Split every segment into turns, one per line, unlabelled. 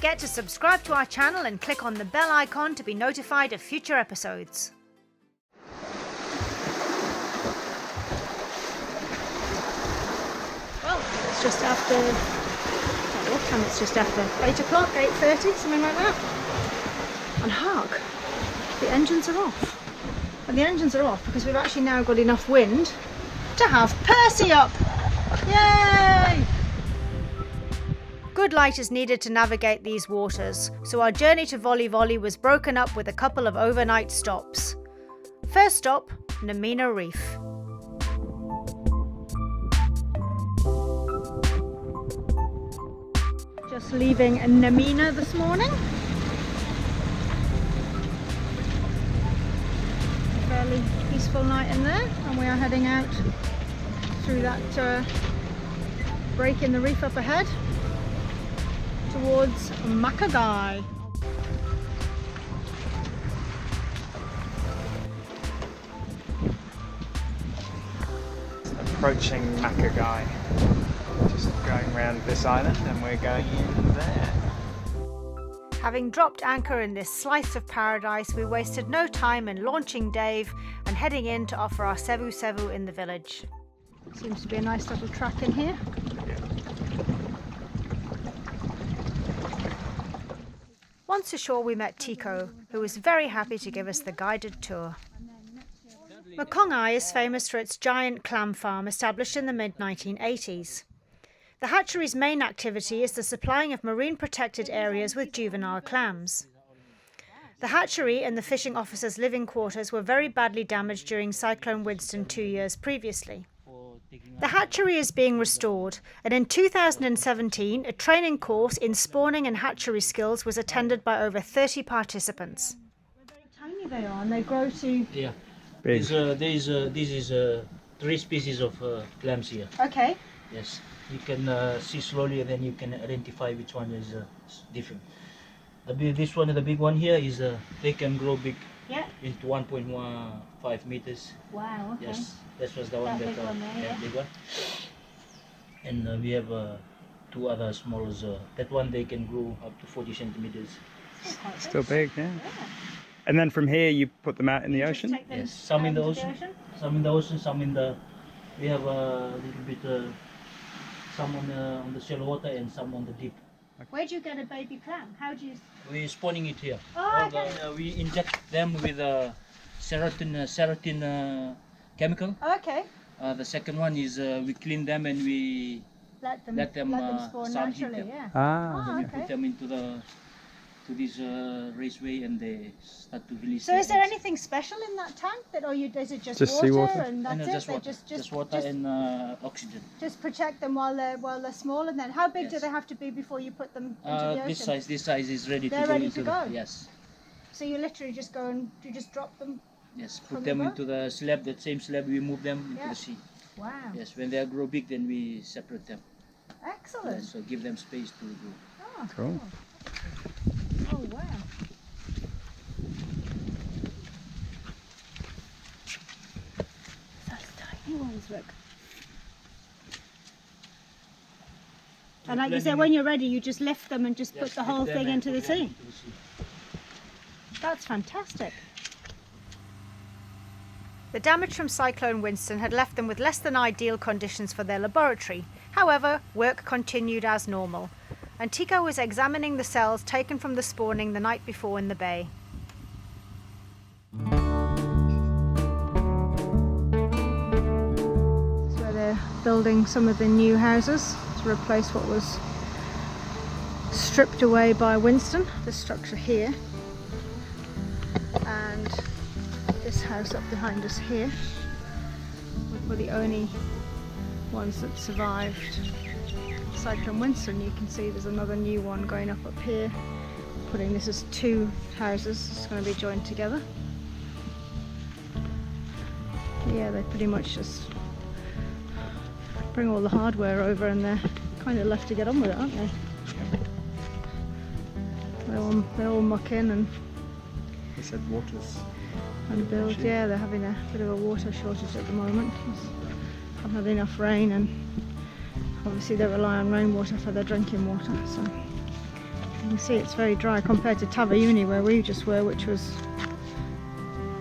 forget to subscribe to our channel and click on the bell icon to be notified of future episodes. Well, it's just after, what time? It's just after 8 o'clock, 8:30, something like that. And hark, the engines are off. And the engines are off because we've actually now got enough wind to have Percy up. Yay! Good light is needed to navigate these waters, so our journey to Volley Volley was broken up with a couple of overnight stops. First stop, Nananu Reef. Just leaving Nananu this morning. Fairly peaceful night in there, and we are heading out through that break in the reef up ahead towards Makogai.
Approaching Makogai, just going around this island and we're going in there.
Having dropped anchor in this slice of paradise, we wasted no time in launching Dave and heading in to offer our sevu sevu in the village. Seems to be a nice little track in here. Once ashore we met Tico, who was very happy to give us the guided tour. Makogai is famous for its giant clam farm established in the mid-1980s. The hatchery's main activity is the supplying of marine protected areas with juvenile clams. The hatchery and the fishing officers' living quarters were very badly damaged during Cyclone Winston 2 years previously. The hatchery is being restored, and in 2017 a training course in spawning and hatchery skills was attended by over 30 participants. Very tiny they are, and they grow to...
Yeah.
Big.
This is 3 species of clams here.
Okay.
Yes. You can see slowly, and then you can identify which one is different. This one, the big one here, is they can grow big.
Yeah.
Into 1.15 meters.
Wow. Okay.
Yes, that was the one that
big one there, yeah.
big one. And we have 2 other smallers. That one they can grow up to 40 centimeters.
Still big, yeah. And then from here you put them out in the ocean?
Yes, some in the ocean, some in the ocean, some in the. We have a little bit, some on the shallow water and some on the deep.
Where do you get a baby clam? How do you...
We're spawning it here.
Oh, okay.
We inject them with a serotin chemical.
Okay.
The second one is we clean them and we
Let them spawn
sun heat
naturally,
them.
yeah.
Ah.
We
Okay.
put them into this raceway and they start to release.
So is there anything special in that tank, that, or is it just water,
seawater?
and that's
No,
it?
just
They
water. Just water and oxygen.
just protect them while they're small, and then how big do
Yes.
they have to be before you put them into the ocean?
This size is ready
They're
to go
ready
into
to go?
Yes.
So you literally just go and you just drop them.
Yes.
From
Put
the
them
boat?
into the slab. That same slab we move them into
Yeah.
the sea.
Wow.
Yes. When they grow big, then we separate them.
Excellent.
Yes, so give them space to grow.
Oh,
Cool.
Oh wow. Those tiny ones, look. And like you said, when you're ready, you just lift them and just put the whole thing into the sea. That's fantastic. The damage from Cyclone Winston had left them with less than ideal conditions for their laboratory. However, work continued as normal, and Tico was examining the cells taken from the spawning the night before in the bay. This is where they're building some of the new houses to replace what was stripped away by Winston. This structure here, and this house up behind us here were the only ones that survived Cyclone Winston. You can see there's another new one going up here, putting this as 2 houses. It's going to be joined together. Yeah, they pretty much just bring all the hardware over, and they're kind of left to get on with it, aren't they? They all muck in and
They said water's
and build. Yeah, they're having a bit of a water shortage at the moment. Haven't had enough rain, and obviously they rely on rainwater for their drinking water. So You can see it's very dry compared to Tavayuni where we just were, which was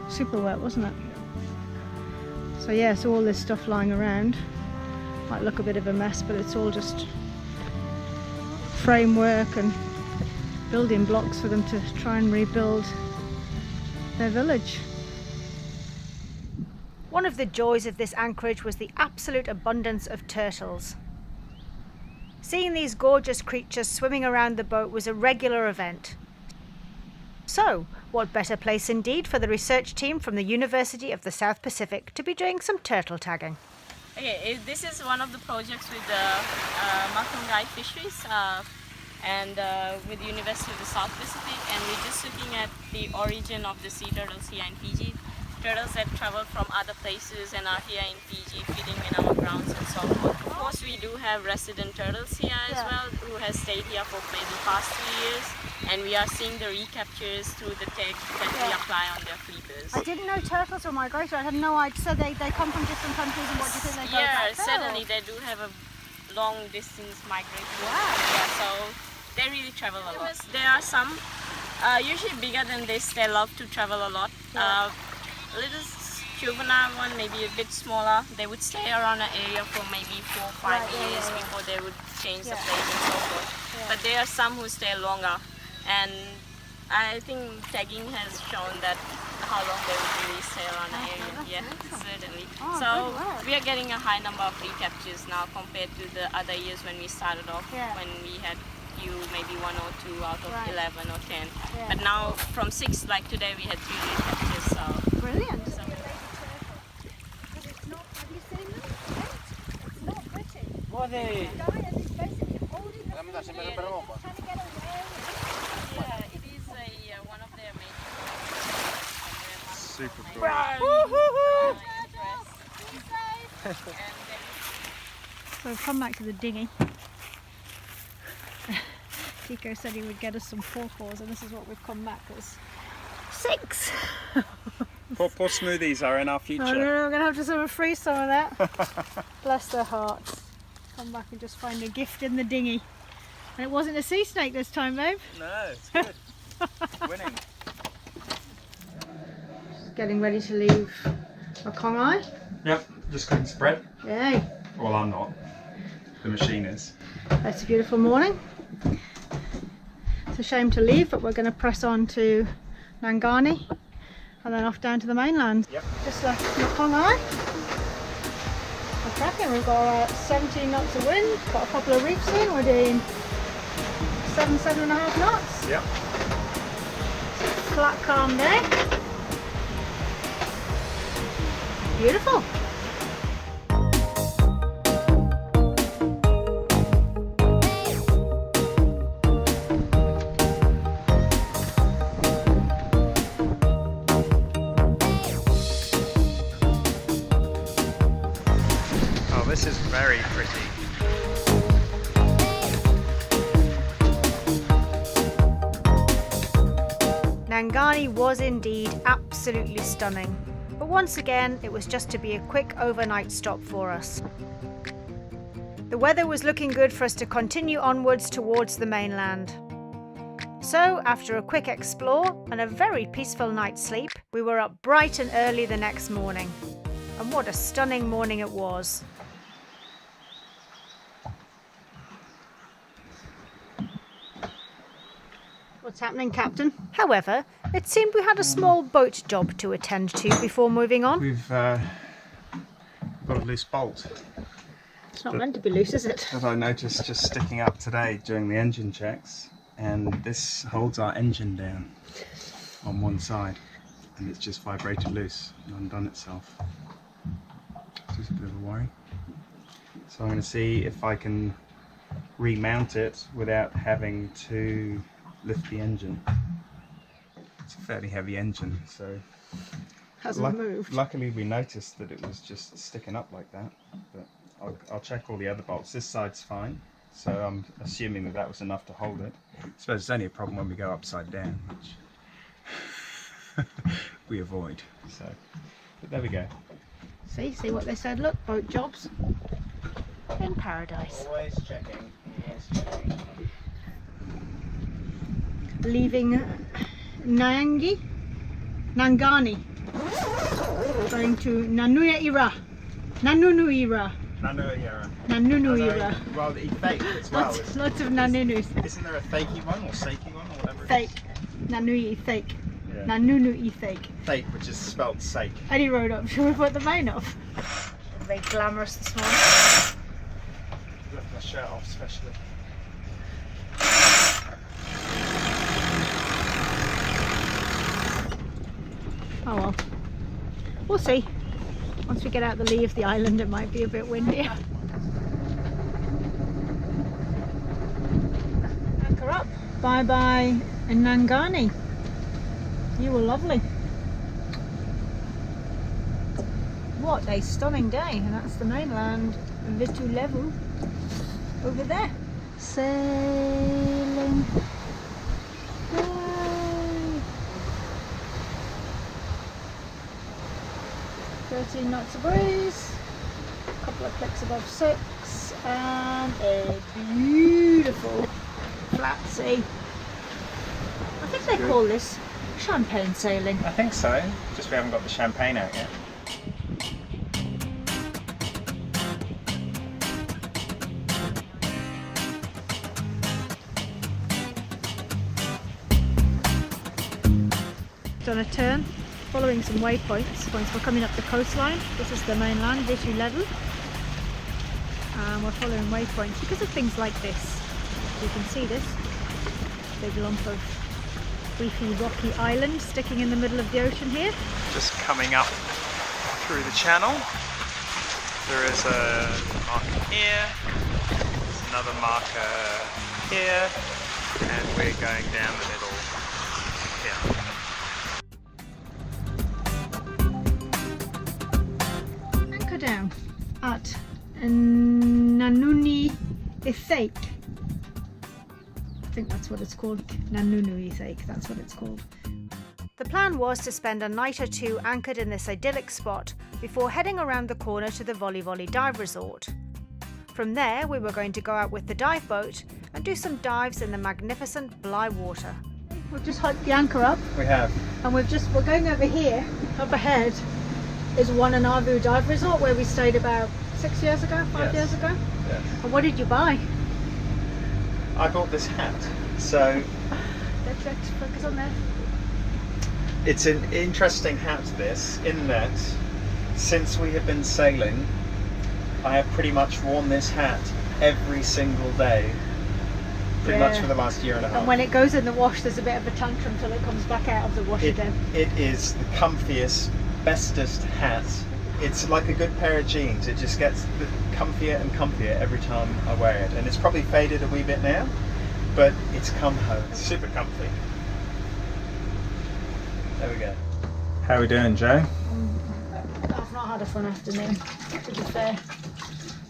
super wet, wasn't it? So yeah, so all this stuff lying around might look a bit of a mess, but it's all just framework and building blocks for them to try and rebuild their village. One of the joys of this anchorage was the absolute abundance of turtles. Seeing these gorgeous creatures swimming around the boat was a regular event. So, what better place indeed for the research team from the University of the South Pacific to be doing some turtle tagging.
Okay, this is one of the projects with the Makogai fisheries and with the University of the South Pacific, and we're just looking at the origin of the sea turtles here in Fiji. Turtles that travel from other places and are here in Fiji feeding in our grounds and so forth. Of course, we do have resident turtles here as well who has stayed here for maybe past 3 years, and we are seeing the recaptures through the tag that we apply on their flippers.
I didn't know turtles were migratory. I had no idea. So they come from different countries, and what do you think they go back?
Yeah, certainly they do have a long distance migration. Wow. Yeah, so they really travel a lot. There are some, usually bigger than this, they love to travel a lot. A little juvenile one, maybe a bit smaller, they would stay around an area for maybe 4 or 5 years before they would change the place and so forth. But there are some who stay longer, and I think tagging has shown that how long they would really stay around an area. Yeah, certainly. So we are getting a high number of recaptures now compared to the other years when we started off, when we had maybe 1 or 2 out of 11 or 10. But now from 6, like today, we had 3 recaptures. So
brilliant.
So,
It's not, have you seen them? It's not pretty.
What are they?
The giant is basically holding the fish, trying to get away.
yeah, it is one of their main.
Super cool.
So we've come back to the dinghy. Tico said he would get us some pawpaws, and this is what we've come back as. 6!
Pawpaw smoothies are in our
I
future.
don't know, we're going to have to sort of freeze some of that. Bless their hearts. Come back and just find a gift in the dinghy. And it wasn't a sea snake this time, babe.
No, it's good. Winning.
Getting ready to leave Makogai.
Yep, just going to spread.
Yay.
Well, I'm not. The machine is.
It's a beautiful morning. It's a shame to leave, but we're going to press on to Nangani and then off down to the mainland.
Yep.
Just left Makogai. We're cracking. We've got 17 knots of wind, got a couple of reefs in. We're doing 7.5 knots.
Yep.
Flat, calm day. Beautiful.
This is very pretty.
Nangani was indeed absolutely stunning, but once again it was just to be a quick overnight stop for us. The weather was looking good for us to continue onwards towards the mainland. So after a quick explore and a very peaceful night's sleep, we were up bright and early the next morning. And what a stunning morning it was. What's happening, Captain? However, it seemed we had a small boat job to attend to before moving on.
We've got a loose bolt.
It's not meant to be loose, is it?
That I noticed just sticking up today during the engine checks, and this holds our engine down on one side, and it's just vibrated loose and undone itself. It's just a bit of a worry. So I'm going to see if I can remount it without having to lift the engine. It's a fairly heavy engine, so
Hasn't moved.
luckily we noticed that it was just sticking up like that, but I'll check all the other bolts. This side's fine, so I'm assuming that that was enough to hold it. I suppose it's only a problem when we go upside down, which we avoid. So, but there we go.
See what they said? Look, boat jobs in paradise.
Always checking. Always checking.
leaving Nangani, going to Nanunuira. Nanunuira.
Well, they fake as well.
Lots of nanunus.
Isn't there a fakey one or sakey one or whatever?
Fake. Nanui fake.
Yeah.
Nanunu fake.
Fake, which is spelt sake.
Eddie rode up. Shall we put the main off? Very glamorous this morning.
Left my shirt off especially.
Oh well. We'll see. Once we get out the lee of the island, it might be a bit windier. Anchor up. Bye bye in Mangani. You were lovely. What a stunning day, and that's the mainland, little level over there. Sailing. Yay. 13 knots of breeze, a couple of clicks above 6, and a beautiful flat sea. I think they call this champagne sailing.
I think so, just we haven't got the champagne out yet.
Done a turn, following some waypoints. Once we're coming up the coastline, this is the mainland, little level. And we're following waypoints because of things like this. You can see this big lump of reefy rocky island sticking in the middle of the ocean here.
Just coming up through the channel. There is a marker here, there's another marker here, and we're going down the middle here.
Anchor down at Nananu I Cake. I think that's what it's called. Nananu I Cake, that's what it's called. The plan was to spend a night or two anchored in this idyllic spot before heading around the corner to the Volley Volley dive resort. From there we were going to go out with the dive boat and do some dives in the magnificent Bligh Water. We've just hiked the anchor up.
We have.
And we're going over here. Up ahead is Nananu Dive Resort where we stayed about 6 years ago, 5 years ago.
Yes.
And what did you buy?
I bought this hat. So
Let's focus on there.
it's an interesting hat, this, in that since we have been sailing, I have pretty much worn this hat every single day, pretty much for the last year and a half.
And when it goes in the wash, there's a bit of a tantrum till it comes back out of the wash again.
It is the comfiest, bestest hat. It's like a good pair of jeans. It just gets comfier and comfier every time I wear it. And it's probably faded a wee bit now, but it's come home. It's super comfy. There we go. How are we doing, Joe?
I've not had a fun afternoon, to be fair.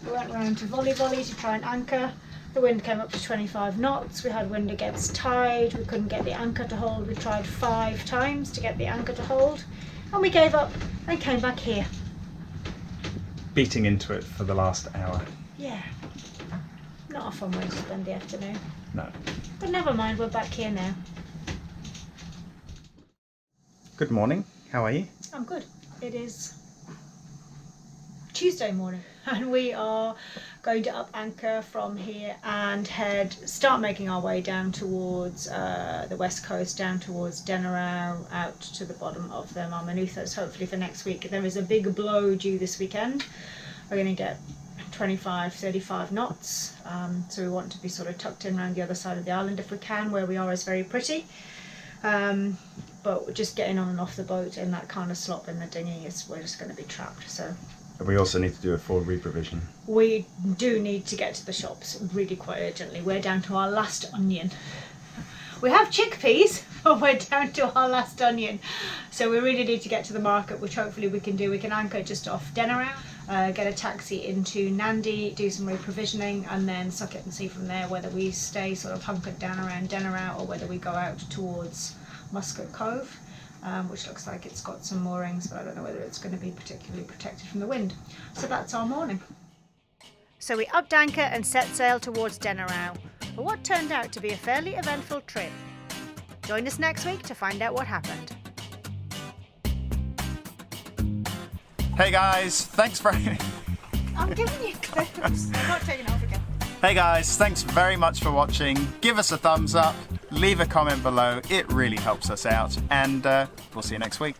We went round to Volley Volley to try and anchor. The wind came up to 25 knots. We had wind against tide. We couldn't get the anchor to hold. We tried 5 times to get the anchor to hold. And we gave up and came back here.
Beating into it for the last hour.
Yeah. Not a fun way to spend the afternoon.
No.
But never mind, we're back here now.
Good morning. How are you?
I'm good. It is Tuesday morning and we are going to up anchor from here and start making our way down towards the west coast, down towards Denarau, out to the bottom of the Marmanuthas, hopefully for next week. There is a big blow due this weekend. We're going to get 25, 35 knots, so we want to be sort of tucked in around the other side of the island if we can. Where we are is very pretty. But we're just getting on and off the boat in that kind of slop in the dinghy, we're just going to be trapped. So
We also need to do a full reprovision.
we do need to get to the shops really quite urgently. We're down to our last onion. We have chickpeas, but we're down to our last onion. So we really need to get to the market, which hopefully we can do. We can anchor just off Denarau, get a taxi into Nandi, do some reprovisioning, and then suck it and see from there whether we stay sort of hunkered down around Denarau or whether we go out towards Muscat Cove, which looks like it's got some moorings, but I don't know whether it's going to be particularly protected from the wind. So that's our morning. So we upped anchor and set sail towards Denarau, for what turned out to be a fairly eventful trip. Join us next week to find out what happened.
Hey guys, thanks very
I'm giving you clips. I'm not taking off again.
Hey guys, thanks very much for watching. Give us a thumbs up, leave a comment below. It really helps us out, and we'll see you next week.